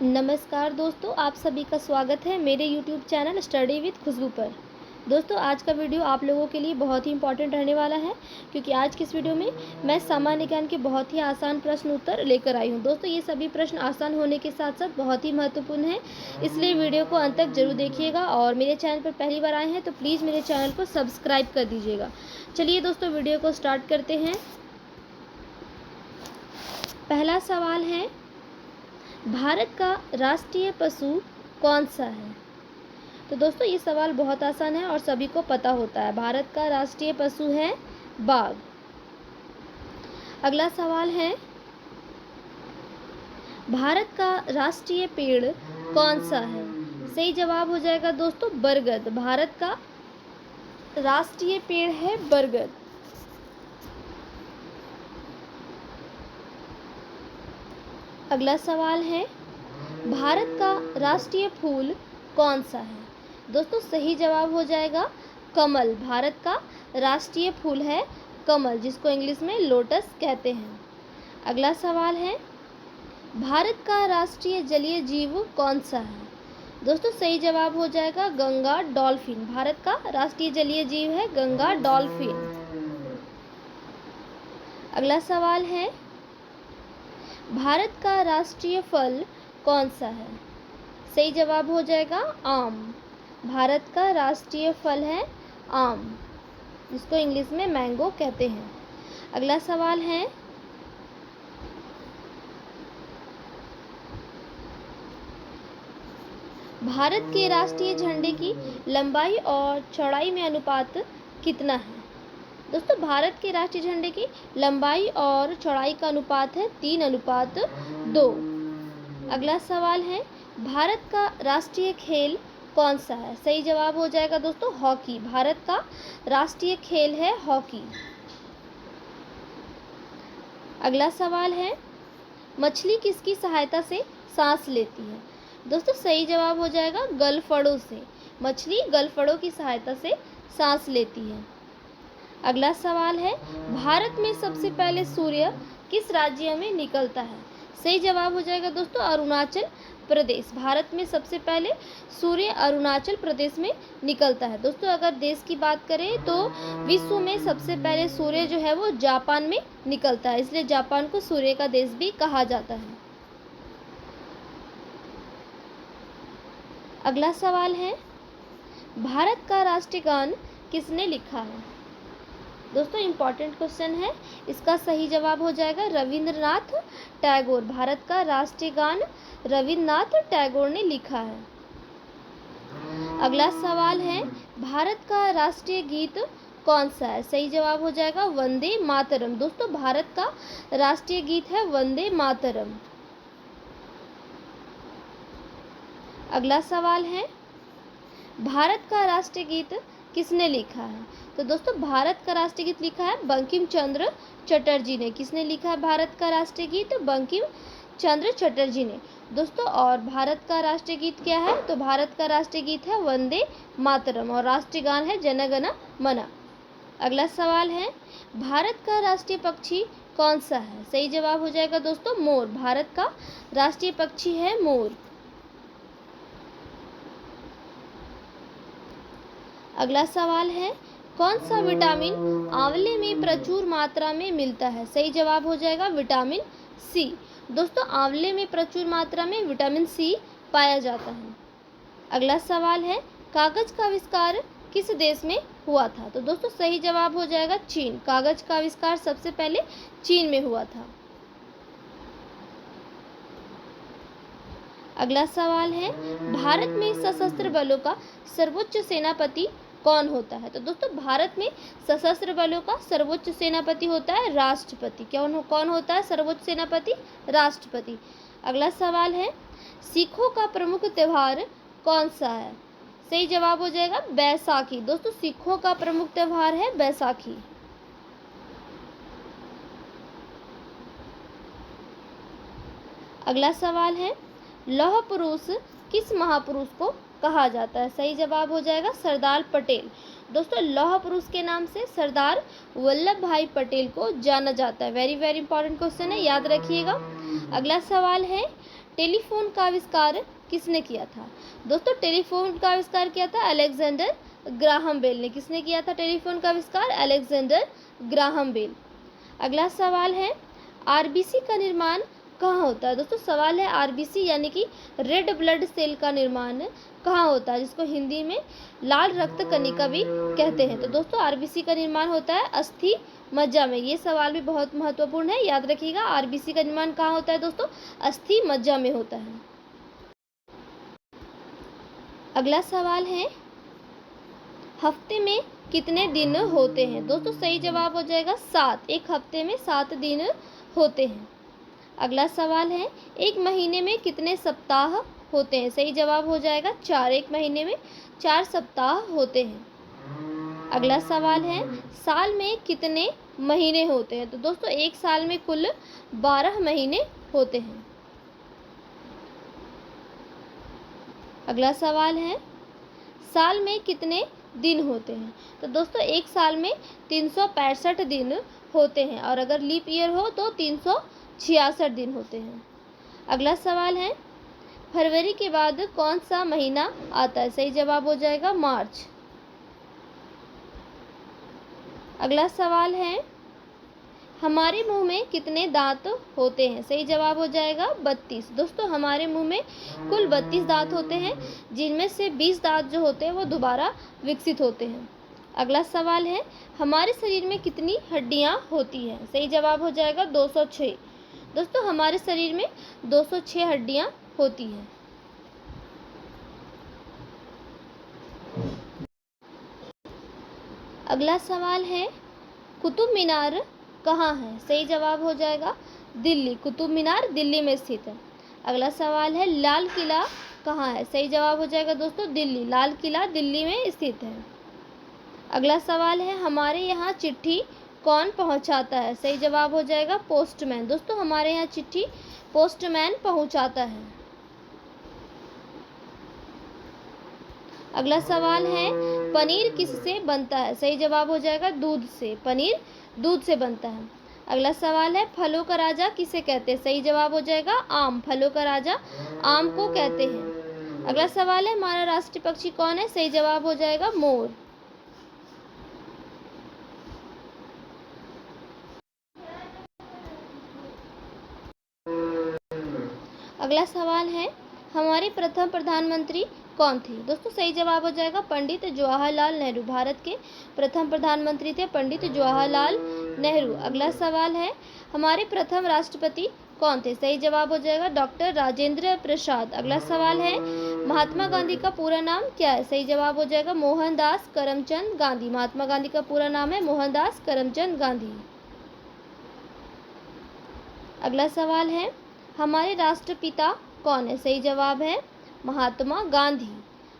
नमस्कार दोस्तों, आप सभी का स्वागत है मेरे YouTube चैनल स्टडी विद खुशबू पर। दोस्तों, आज का वीडियो आप लोगों के लिए बहुत ही इंपॉर्टेंट रहने वाला है, क्योंकि आज की इस वीडियो में मैं सामान्य ज्ञान के बहुत ही आसान प्रश्न उत्तर लेकर आई हूं। दोस्तों, ये सभी प्रश्न आसान होने के साथ साथ बहुत ही महत्वपूर्ण हैं, इसलिए वीडियो को अंत तक जरूर देखिएगा। और मेरे चैनल पर पहली बार आए हैं तो प्लीज़ मेरे चैनल को सब्सक्राइब कर दीजिएगा। चलिए दोस्तों, वीडियो को स्टार्ट करते हैं। पहला सवाल है, भारत का राष्ट्रीय पशु कौन सा है? तो दोस्तों, ये सवाल बहुत आसान है और सभी को पता होता है। भारत का राष्ट्रीय पशु है बाघ। अगला सवाल है, भारत का राष्ट्रीय पेड़ कौन सा है? सही जवाब हो जाएगा दोस्तों बरगद। भारत का राष्ट्रीय पेड़ है बरगद। अगला सवाल है, भारत का राष्ट्रीय फूल कौन सा है? दोस्तों, सही जवाब हो जाएगा कमल। भारत का राष्ट्रीय फूल है कमल, जिसको इंग्लिश में लोटस कहते हैं। अगला सवाल है, भारत का राष्ट्रीय जलीय जीव कौन सा है? दोस्तों, सही जवाब हो जाएगा गंगा डॉल्फिन। भारत का राष्ट्रीय जलीय जीव है गंगा डॉल्फिन। अगला सवाल है, भारत का राष्ट्रीय फल कौन सा है? सही जवाब हो जाएगा आम। भारत का राष्ट्रीय फल है आम, जिसको इंग्लिश में मैंगो कहते हैं। अगला सवाल है, भारत के राष्ट्रीय झंडे की लंबाई और चौड़ाई में अनुपात कितना है? दोस्तों, भारत के राष्ट्रीय झंडे की लंबाई और चौड़ाई का अनुपात है 3:2। अगला सवाल है, भारत का राष्ट्रीय खेल कौन सा है? सही जवाब हो जाएगा दोस्तों हॉकी। भारत का राष्ट्रीय खेल है हॉकी। अगला सवाल है, मछली किसकी सहायता से सांस लेती है? दोस्तों, सही जवाब हो जाएगा गलफड़ों से। मछली गलफड़ों की सहायता से सांस लेती है। अगला सवाल है, भारत में सबसे पहले सूर्य किस राज्य में निकलता है? सही जवाब हो जाएगा दोस्तों अरुणाचल प्रदेश। भारत में सबसे पहले सूर्य अरुणाचल प्रदेश में निकलता है। दोस्तों, अगर देश की बात करें तो विश्व में सबसे पहले सूर्य जो है वो जापान में निकलता है, इसलिए जापान को सूर्य का देश भी कहा जाता है। अगला सवाल है, भारत का राष्ट्रीय गान किसने लिखा है? दोस्तों, इम्पॉर्टेंट क्वेश्चन है, इसका सही जवाब हो जाएगा रविंद्रनाथ टैगोर। भारत का राष्ट्रीय गान रविंद्रनाथ टैगोर ने लिखा है। अगला सवाल है, भारत का राष्ट्रीय गीत कौन सा है? सही जवाब हो जाएगा वंदे मातरम। दोस्तों, भारत का राष्ट्रीय गीत है वंदे मातरम। अगला सवाल है, भारत का राष्ट्रीय गीत किसने लिखा है? तो दोस्तों, भारत का राष्ट्रीय गीत लिखा है बंकिम चंद्र चटर्जी ने। किसने लिखा है भारत का राष्ट्रीय गीत? बंकिम चंद्र चटर्जी ने। दोस्तों, और भारत का राष्ट्रीय गीत क्या है? तो भारत का राष्ट्रीय गीत है वंदे मातरम और राष्ट्रीय गान है जन गण मन। अगला सवाल है, भारत का राष्ट्रीय पक्षी कौन सा है? सही जवाब हो जाएगा दोस्तों मोर। भारत का राष्ट्रीय पक्षी है मोर। अगला सवाल है, कौन सा विटामिन आंवले में प्रचुर मात्रा में मिलता है? सही जवाब हो जाएगा विटामिन सी। दोस्तों, आंवले में प्रचुर मात्रा में विटामिन सी पाया जाता है। अगला सवाल है, कागज का आविष्कार किस देश में हुआ था? तो दोस्तों, सही जवाब हो जाएगा चीन। कागज का आविष्कार सबसे पहले चीन में हुआ था। अगला सवाल है, भारत में सशस्त्र बलों का सर्वोच्च सेनापति कौन होता है? तो दोस्तों, भारत में सशस्त्र बलों का सर्वोच्च सेनापति होता है राष्ट्रपति। कौन होता है सर्वोच्च सेनापति? राष्ट्रपति। अगला सवाल है, सिखों का प्रमुख त्योहार कौन सा है? सही जवाब हो जाएगा बैसाखी। दोस्तों, सिखों का प्रमुख त्योहार है बैसाखी। अगला सवाल है, लौह पुरुष किस महापुरुष को कहा जाता है? सही जवाब हो जाएगा सरदार पटेल। दोस्तों, लौह पुरुष के नाम से सरदार वल्लभ भाई पटेल को जाना जाता है। वेरी वेरी इंपॉर्टेंट क्वेश्चन है, याद रखिएगा। अगला सवाल है, टेलीफोन का आविष्कार किसने किया था? दोस्तों टेलीफोन का आविष्कार किया था अलेक्जेंडर ग्राहम बेल ने। किसने किया था टेलीफोन का आविष्कार? Alexander Graham Bell. अगला सवाल है, आरबीसी का निर्माण कहाँ होता है? दोस्तों सवाल है, आरबीसी यानी कि रेड ब्लड सेल का निर्माण कहाँ होता है, जिसको हिंदी में लाल रक्त कणिका भी कहते हैं। तो दोस्तों आरबीसी का निर्माण होता है अस्थि मज्जा में। ये सवाल भी बहुत महत्वपूर्ण है, याद रखिएगा। आरबीसी का निर्माण कहाँ होता है दोस्तों? अस्थि मज्जा में होता है। अगला सवाल है, हफ्ते में कितने दिन होते हैं? दोस्तों सही जवाब हो जाएगा 7। एक हफ्ते में 7 दिन होते हैं। अगला सवाल है, एक महीने में कितने सप्ताह होते हैं? सही जवाब हो जाएगा 4। एक महीने में 4 सप्ताह होते हैं। अगला सवाल है, साल में कितने महीने होते हैं? तो दोस्तों एक साल में कुल 12 महीने होते हैं। अगला सवाल है, साल में कितने दिन होते हैं? तो दोस्तों एक साल में 365 दिन होते हैं, और अगर लीप ईयर हो तो 366 दिन होते हैं। अगला सवाल है, फरवरी के बाद कौन सा महीना आता है? सही जवाब हो जाएगा मार्च। अगला सवाल है, हमारे मुंह में कितने दांत होते हैं? सही जवाब हो जाएगा 32। दोस्तों हमारे मुंह में कुल 32 दांत होते हैं, जिनमें से 20 दांत जो होते हैं वो दोबारा विकसित होते हैं। अगला सवाल है, हमारे शरीर में कितनी हड्डियां होती हैं? सही जवाब हो जाएगा 206। दोस्तों हमारे शरीर में 206 हड्डियां होती हैं। अगला सवाल है, कुतुब मीनार कहाँ है? सही जवाब हो जाएगा दिल्ली। कुतुब मीनार दिल्ली में स्थित है। अगला सवाल है, लाल किला कहाँ है? सही जवाब हो जाएगा दोस्तों दिल्ली। लाल किला दिल्ली में स्थित है। अगला सवाल है, हमारे यहाँ चिट्ठी कौन पहुँचाता है? सही जवाब हो जाएगा पोस्टमैन। दोस्तों हमारे यहाँ चिट्ठी पोस्टमैन पहुँचाता है। अगला सवाल है, पनीर किससे बनता है? सही जवाब हो जाएगा दूध से। पनीर दूध से बनता है। अगला सवाल है, फलों का राजा किसे कहते हैं? सही जवाब हो जाएगा आम। फलों का राजा आम को कहते हैं। अगला सवाल है, हमारा राष्ट्रीय पक्षी कौन है? सही जवाब हो जाएगा मोर। अगला सवाल है, हमारे प्रथम प्रधानमंत्री कौन थे? दोस्तों सही जवाब हो जाएगा पंडित जवाहरलाल नेहरू। भारत के प्रथम प्रधानमंत्री थे पंडित जवाहरलाल नेहरू। अगला सवाल है, हमारे प्रथम राष्ट्रपति कौन थे? सही जवाब हो जाएगा डॉक्टर राजेंद्र प्रसाद। अगला सवाल है, महात्मा गांधी का पूरा नाम क्या है? सही जवाब हो जाएगा मोहनदास करमचंद गांधी। महात्मा गांधी का पूरा नाम है मोहनदास करमचंद गांधी। अगला सवाल है, हमारे राष्ट्रपिता कौन है? सही जवाब है महात्मा गांधी।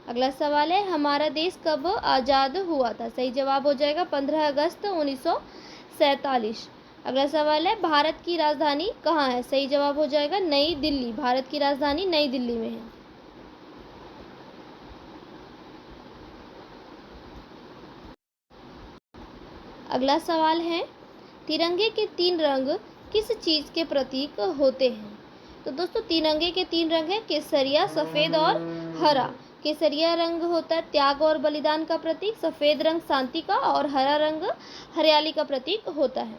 अगला सवाल है, हमारा देश कब आज़ाद हुआ था? सही जवाब हो जाएगा 15 अगस्त 1947। अगला सवाल है, भारत की राजधानी कहाँ है? सही जवाब हो जाएगा नई दिल्ली। भारत की राजधानी नई दिल्ली में है। अगला सवाल है, तिरंगे के 3 रंग किस चीज़ के प्रतीक होते हैं? तो दोस्तों तिरंगे के 3 रंग हैं, केसरिया, सफ़ेद और हरा। केसरिया रंग होता है त्याग और बलिदान का प्रतीक, सफ़ेद रंग शांति का, और हरा रंग हरियाली का प्रतीक होता है।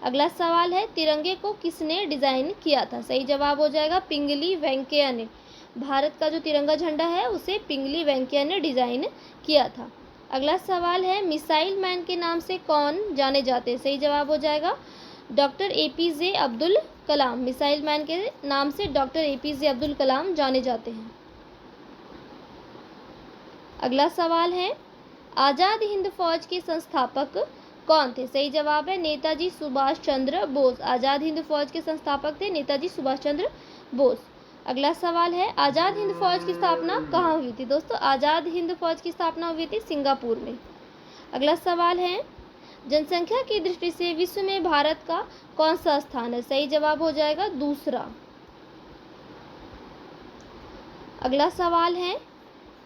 अगला सवाल है, तिरंगे को किसने डिज़ाइन किया था? सही जवाब हो जाएगा पिंगली वेंकैया ने। भारत का जो तिरंगा झंडा है उसे पिंगली वेंकैया ने डिज़ाइन किया था। अगला सवाल है, मिसाइल मैन के नाम से कौन जाने जाते हैं? सही जवाब हो जाएगा doctor APJ Abdul Kalam. Missile man के नाम से डॉक्टर APJ अब्दुल कलाम जाने जाते हैं। अगला सवाल है, आज़ाद हिंद फौज के संस्थापक कौन थे? सही जवाब है नेताजी सुभाष चंद्र बोस। आज़ाद हिंद फौज के संस्थापक थे नेताजी सुभाष चंद्र बोस। अगला सवाल है, आज़ाद हिंद फौज की स्थापना कहाँ हुई थी? दोस्तों आज़ाद हिंद फौज की स्थापना हुई थी सिंगापुर में। अगला सवाल है, जनसंख्या की दृष्टि से विश्व में भारत का कौन सा स्थान है? सही जवाब हो जाएगा दूसरा। अगला सवाल है,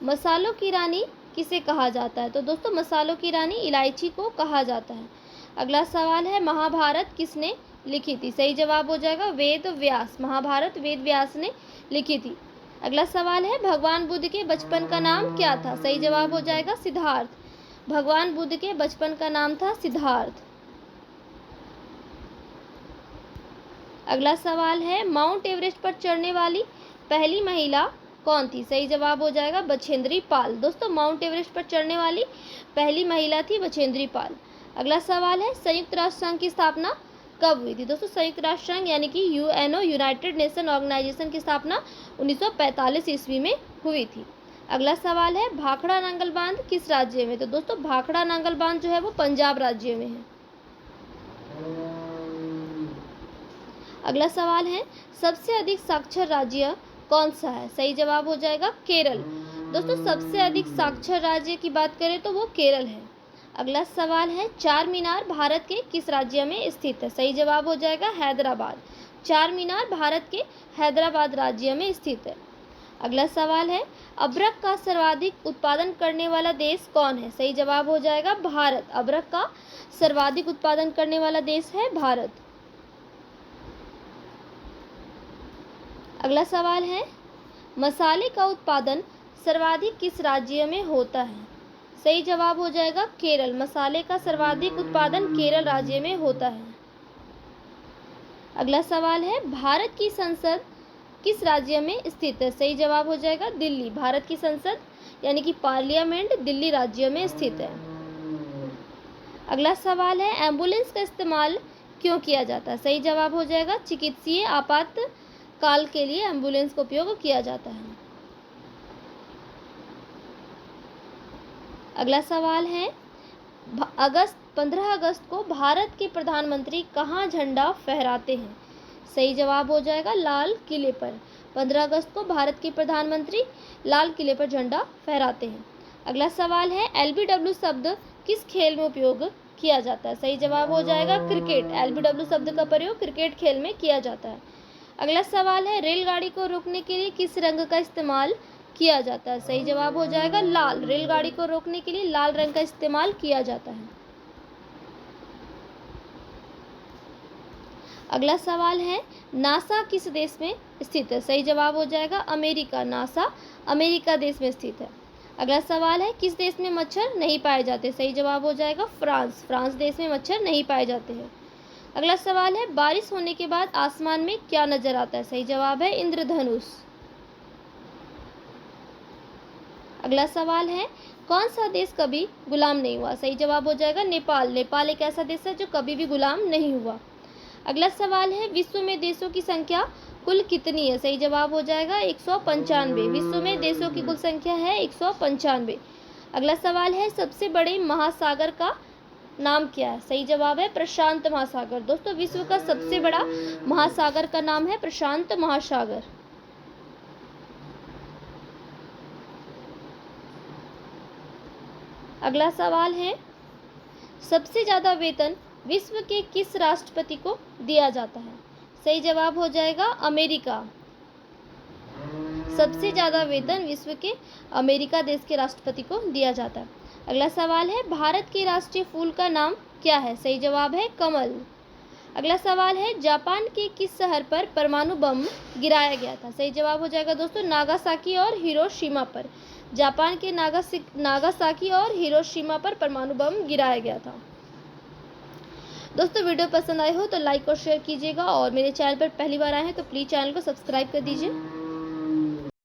मसालों की रानी किसे कहा जाता है? तो दोस्तों मसालों की रानी इलायची को कहा जाता है। अगला सवाल है, महाभारत किसने लिखी थी? सही जवाब हो जाएगा वेद व्यास। महाभारत वेद व्यास ने लिखी थी। अगला सवाल है भगवान बुद्ध के बचपन का नाम क्या था? सही जवाब हो जाएगा सिद्धार्थ। भगवान बुद्ध के बचपन का नाम था सिद्धार्थ। अगला सवाल है माउंट एवरेस्ट पर चढ़ने वाली पहली महिला कौन थी? सही जवाब हो जाएगा बछेंद्री पाल। दोस्तों माउंट एवरेस्ट पर चढ़ने वाली पहली महिला थी बछेंद्री पाल। अगला सवाल है संयुक्त राष्ट्र संघ की स्थापना कब हुई थी? दोस्तों संयुक्त राष्ट्र संघ यानी कि यूएनओ यूनाइटेड नेशन ऑर्गेनाइजेशन की स्थापना 1945 ईस्वी में हुई थी। अगला सवाल है भाखड़ा नांगल बांध किस राज्य में? तो दोस्तों भाखड़ा नांगल बांध जो है वो पंजाब राज्य में है। अगला सवाल है सबसे अधिक साक्षर राज्य कौन सा है? सही जवाब हो जाएगा केरल। दोस्तों सबसे अधिक साक्षर राज्य की बात करें तो वो केरल है। अगला सवाल है चार मीनार भारत के किस राज्य में स्थित है? सही जवाब हो जाएगा हैदराबाद। चार मीनार भारत के हैदराबाद राज्य में स्थित है। अगला सवाल है अबरख का सर्वाधिक उत्पादन करने वाला देश कौन है? सही जवाब हो जाएगा भारत। अबरख का सर्वाधिक उत्पादन करने वाला देश है भारत। अगला सवाल है मसाले का उत्पादन सर्वाधिक किस राज्य में होता है? सही जवाब हो जाएगा केरल। मसाले का सर्वाधिक उत्पादन केरल राज्य में होता है। अगला सवाल है भारत की संसद किस राज्य में स्थित है? सही जवाब हो जाएगा दिल्ली। भारत की संसद यानी कि पार्लियामेंट दिल्ली राज्य में स्थित है। अगला सवाल है एम्बुलेंस का इस्तेमाल क्यों किया जाता है? सही जवाब हो जाएगा चिकित्सीय आपातकाल के लिए एम्बुलेंस का उपयोग किया जाता है। अगला सवाल है 15 अगस्त को भारत के प्रधानमंत्री कहाँ झंडा फहराते हैं? सही जवाब हो जाएगा लाल किले पर। 15 अगस्त को भारत के प्रधानमंत्री लाल किले पर झंडा फहराते हैं। अगला सवाल है एलबीडब्ल्यू शब्द किस खेल में उपयोग किया जाता है? सही जवाब हो जाएगा क्रिकेट। एलबीडब्ल्यू शब्द का प्रयोग क्रिकेट खेल में किया जाता है। अगला सवाल है रेलगाड़ी को रोकने के लिए किस रंग का इस्तेमाल किया जाता है? सही जवाब हो जाएगा लाल। रेलगाड़ी को रोकने के लिए लाल रंग का इस्तेमाल किया जाता है। अगला सवाल है नासा किस देश में स्थित है? सही जवाब हो जाएगा अमेरिका। नासा अमेरिका देश में स्थित है। अगला सवाल है किस देश में मच्छर नहीं पाए जाते? सही जवाब हो जाएगा फ्रांस। फ्रांस देश में मच्छर नहीं पाए जाते हैं। अगला सवाल है बारिश होने के बाद आसमान में क्या नजर आता है? सही जवाब है इंद्रधनुष। अगला सवाल है कौन सा देश कभी गुलाम नहीं हुआ? सही जवाब हो जाएगा नेपाल। नेपाल एक ऐसा देश है जो कभी भी गुलाम नहीं हुआ। अगला सवाल है विश्व में देशों की संख्या कुल कितनी है? सही जवाब हो जाएगा 195। विश्व में देशों की कुल संख्या है 195। अगला सवाल है सबसे बड़े महासागर का नाम क्या है? सही जवाब है प्रशांत महासागर। दोस्तों विश्व का सबसे बड़ा महासागर का नाम है प्रशांत महासागर। अगला सवाल है सबसे ज्यादा वेतन विश्व के किस राष्ट्रपति को दिया जाता है? सही जवाब हो जाएगा अमेरिका। सबसे ज्यादा वेतन विश्व के अमेरिका देश के राष्ट्रपति को दिया जाता है। अगला सवाल है भारत के राष्ट्रीय फूल का नाम क्या है? सही जवाब है कमल। अगला सवाल है जापान के किस शहर पर परमाणु बम गिराया गया था? सही जवाब हो जाएगा दोस्तों नागासाकी और हिरोशिमा पर। जापान के नागासाकी और हिरोशिमा पर परमाणु बम गिराया गया था। दोस्तों वीडियो पसंद आए हो तो लाइक और शेयर कीजिएगा और मेरे चैनल पर पहली बार आए हैं तो प्लीज़ चैनल को सब्सक्राइब कर दीजिए।